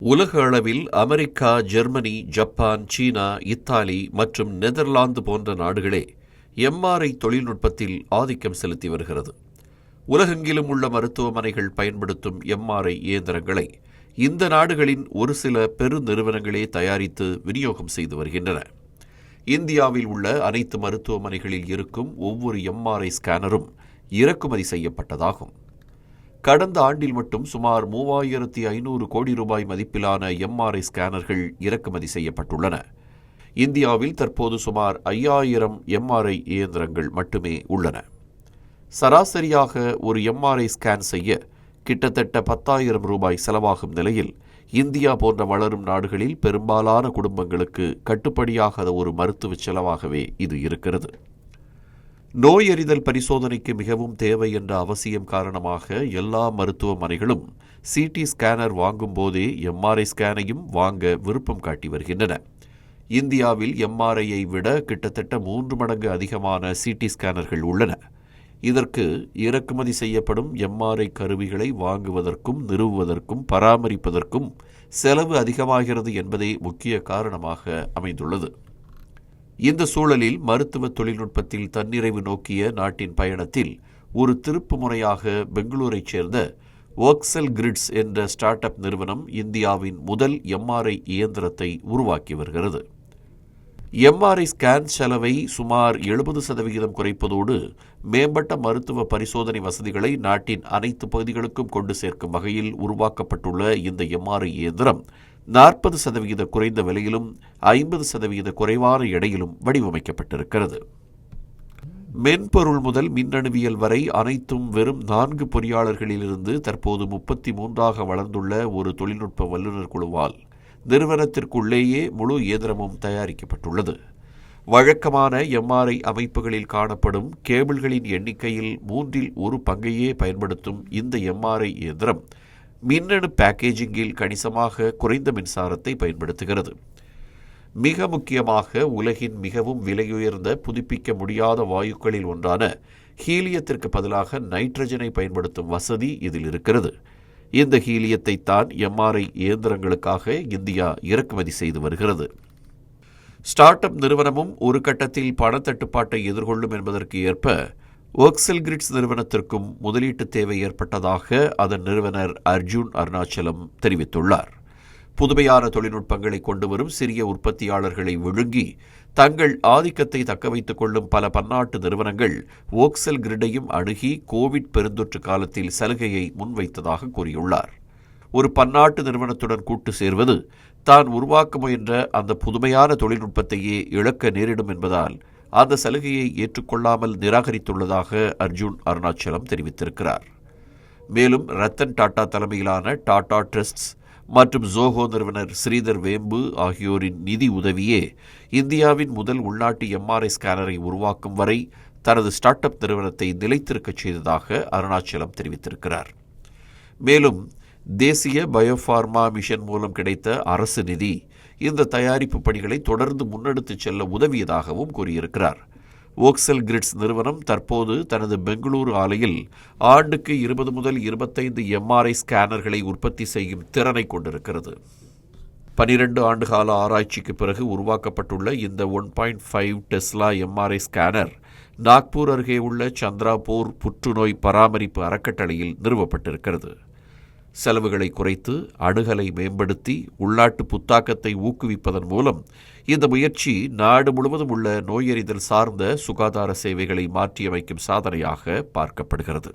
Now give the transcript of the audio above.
உலக அளவில் America, Germany, Japan, சீனா, Italy மற்றும் நெதர்லாந்து போன்ற நாடுகளே எம்ஆர்ஐ தொழில்நுட்பத்தில் ஆதிக்கம் செலுத்தி வருகிறது. உலகெங்கிலும் உள்ள மருத்துவமனைகள் பயன்படுத்தும் எம்ஆர்ஐ இயந்திரங்களை இந்த நாடுகளின் ஒரு சில பெருநிறுவனங்களே தயாரித்து விநியோகம் செய்து வருகின்றன. இந்தியாவில் உள்ள அனைத்து மருத்துவமனைகளில் இருக்கும் ஒவ்வொரு எம்ஆர்ஐ ஸ்கேனரும் இறக்குமதி செய்யப்பட்டதாகும். கடந்த ஆண்டில் மட்டும் சுமார் 3500 கோடி ரூபாய் மதிப்பிலான எம்ஆர்ஐ ஸ்கேனர்கள் இறக்குமதி செய்யப்பட்டுள்ளன. இந்தியாவில் தற்போது சுமார் 5000 எம்ஆர்ஐ இயந்திரங்கள் மட்டுமே உள்ளன. சராசரியாக ஒரு எம்ஆர்ஐ ஸ்கேன் செய்ய கிட்டத்தட்ட 10,000 ரூபாய் செலவாகும் நிலையில் இந்தியா போன்ற வளரும் நாடுகளில் பெரும்பாலான குடும்பங்களுக்கு கட்டுப்படியாகாத ஒரு மருத்துவ செலவாகவே இது இருக்கிறது. நோயறிதல் பரிசோதனைக்கு மிகவும் தேவை என்ற அவசியம் காரணமாக எல்லா மருத்துவமனைகளும் சிடி ஸ்கேனர் வாங்கும் போதே எம்ஆர்ஐ ஸ்கேனையும் வாங்க விருப்பம் காட்டி வருகின்றன. இந்தியாவில் எம்ஆர்ஐயை விட கிட்டத்தட்ட 3 மடங்கு அதிகமான சிடி ஸ்கேனர்கள் உள்ளன. இதற்கு இறக்குமதி செய்யப்படும் எம்ஆர்ஐ கருவிகளை வாங்குவதற்கும் நிறுவுவதற்கும் பராமரிப்பதற்கும் செலவு அதிகமாகிறது என்பதே முக்கிய காரணமாக அமைந்துள்ளது. இந்த சூழலில் மருத்துவ தொழில்நுட்பத்தில் தன்னிறைவு நோக்கிய நாட்டின் பயணத்தில் ஒரு திருப்பு முறையாக பெங்களூரைச் சேர்ந்த ஒர்க்செல் கிரிட்ஸ் என்ற ஸ்டார்ட் அப் நிறுவனம் இந்தியாவின் முதல் எம்ஆர்ஐ இயந்திரத்தை உருவாக்கி வருகிறது. எம்ஆர்ஐ ஸ்கேன் செலவை சுமார் 70% குறைப்பதோடு மேம்பட்ட மருத்துவ பரிசோதனை வசதிகளை நாட்டின் அனைத்து பகுதிகளுக்கும் கொண்டு சேர்க்கும் வகையில் உருவாக்கப்பட்டுள்ள இந்த எம்ஆர்ஐ இயந்திரம் 40% குறைந்த விலையிலும் 50% குறைவான எடையிலும் வடிவமைக்கப்பட்டிருக்கிறது. மென்பொருள் முதல் மின்னணுவியல் வரை அனைத்தும் வெறும் 4 பொறியாளர்களிலிருந்து தற்போது 33ஆக வளர்ந்துள்ள ஒரு தொழில்நுட்ப வல்லுநர் குழுவால் நிறுவனத்திற்குள்ளேயே முழு இயந்திரமும் தயாரிக்கப்பட்டுள்ளது. வழக்கமான எம்ஆர்ஐ அமைப்புகளில் காணப்படும் கேபிள்களின் எண்ணிக்கையில் 1/3 பங்கையே பயன்படுத்தும் இந்த எம்ஆர்ஐ இயந்திரம் மின்னணு பேக்கேஜிங்கில் கணிசமாக குறைந்த மின்சாரத்தை பயன்படுத்துகிறது. மிக முக்கியமாக உலகின் மிகவும் விலையுயர்ந்த புதுப்பிக்க முடியாத வாயுக்களில் ஒன்றான ஹீலியத்திற்கு பதிலாக நைட்ரஜனை பயன்படுத்தும் வசதி இதில் இருக்கிறது. இந்த ஹீலியத்தை தான் எம்ஆர்ஐ இயந்திரங்களுக்காக இந்தியா இறக்குமதி செய்து வருகிறது. ஸ்டார்ட் அப் நிறுவனமும் ஒரு கட்டத்தில் பணத்தட்டுப்பாட்டை எதிர்கொள்ளும் என்பதற்கு ஏற்ப ஒர்க்செல் கிரிட்ஸ் நிறுவனத்திற்கும் முதலீட்டு தேவை ஏற்பட்டதாக அதன் நிறுவனர் அர்ஜுன் அருணாச்சலம் தெரிவித்துள்ளார். புதுமையான தொழில்நுட்பங்களை கொண்டு வரும் சிறிய உற்பத்தியாளர்களை விழுங்கி தங்கள் ஆதிக்கத்தை தக்க வைத்துக் கொள்ளும் பல பன்னாட்டு நிறுவனங்கள் ஒர்க்செல் கிரிட்டையும் அணுகி கோவிட் பெருந்தொற்று காலத்தில் சலுகையை முன்வைத்ததாக கூறியுள்ளார். ஒரு பன்னாட்டு நிறுவனத்துடன் கூட்டு சேர்வது தான் உருவாக்க முயன்ற அந்த புதுமையான தொழில்நுட்பத்தையே இழக்க நேரிடும் என்பதால் அந்த சலுகையை ஏற்றுக்கொள்ளாமல் நிராகரித்துள்ளதாக அர்ஜுன் அருணாச்சலம் தெரிவித்திருக்கிறார். மேலும் ரத்தன் டாடா தலைமையிலான டாடா ட்ரஸ்ட்ஸ் மற்றும் ஜோஹோ நிறுவனர் ஸ்ரீதர் வேம்பு ஆகியோரின் நிதி உதவியே இந்தியாவின் முதல் உள்நாட்டு எம்ஆர்ஐ ஸ்கேனரை உருவாக்கும் வரை தனது ஸ்டார்ட் அப் நிறுவனத்தை நிலைத்திருக்கச் செய்ததாக அருணாச்சலம் தெரிவித்திருக்கிறார். மேலும் தேசிய பயோஃபார்மா மிஷன் மூலம் கிடைத்த அரசு நிதி இந்த தயாரிப்பு பணிகளை தொடர்ந்து முன்னெடுத்துச் செல்ல உதவியதாகவும் கூறியிருக்கிறார். ஒர்க்செல் கிரிட்ஸ் நிறுவனம் தற்போது தனது பெங்களூரு ஆலையில் ஆண்டுக்கு 20 முதல் 25 எம்ஆர்ஐ ஸ்கேனர்களை உற்பத்தி செய்யும் திறனை கொண்டிருக்கிறது. 12 ஆண்டுகால ஆராய்ச்சிக்கு பிறகு உருவாக்கப்பட்டுள்ள இந்த 1.5 டெஸ்லா எம்ஆர்ஐ ஸ்கேனர் நாக்பூர் அருகே உள்ள சந்திராபூர் புற்றுநோய் பராமரிப்பு அறக்கட்டளையில் நிறுவப்பட்டிருக்கிறது. செலவுகளை குறைத்து அணுகலை மேம்படுத்தி உள்நாட்டு புத்தாக்கத்தை ஊக்குவிப்பதன் மூலம் இந்த முயற்சி நாடு முழுவதும் உள்ள நோயறிதல் சார்ந்த சுகாதார சேவைகளை மாற்றியமைக்கும் சாதனையாக பார்க்கப்படுகிறது.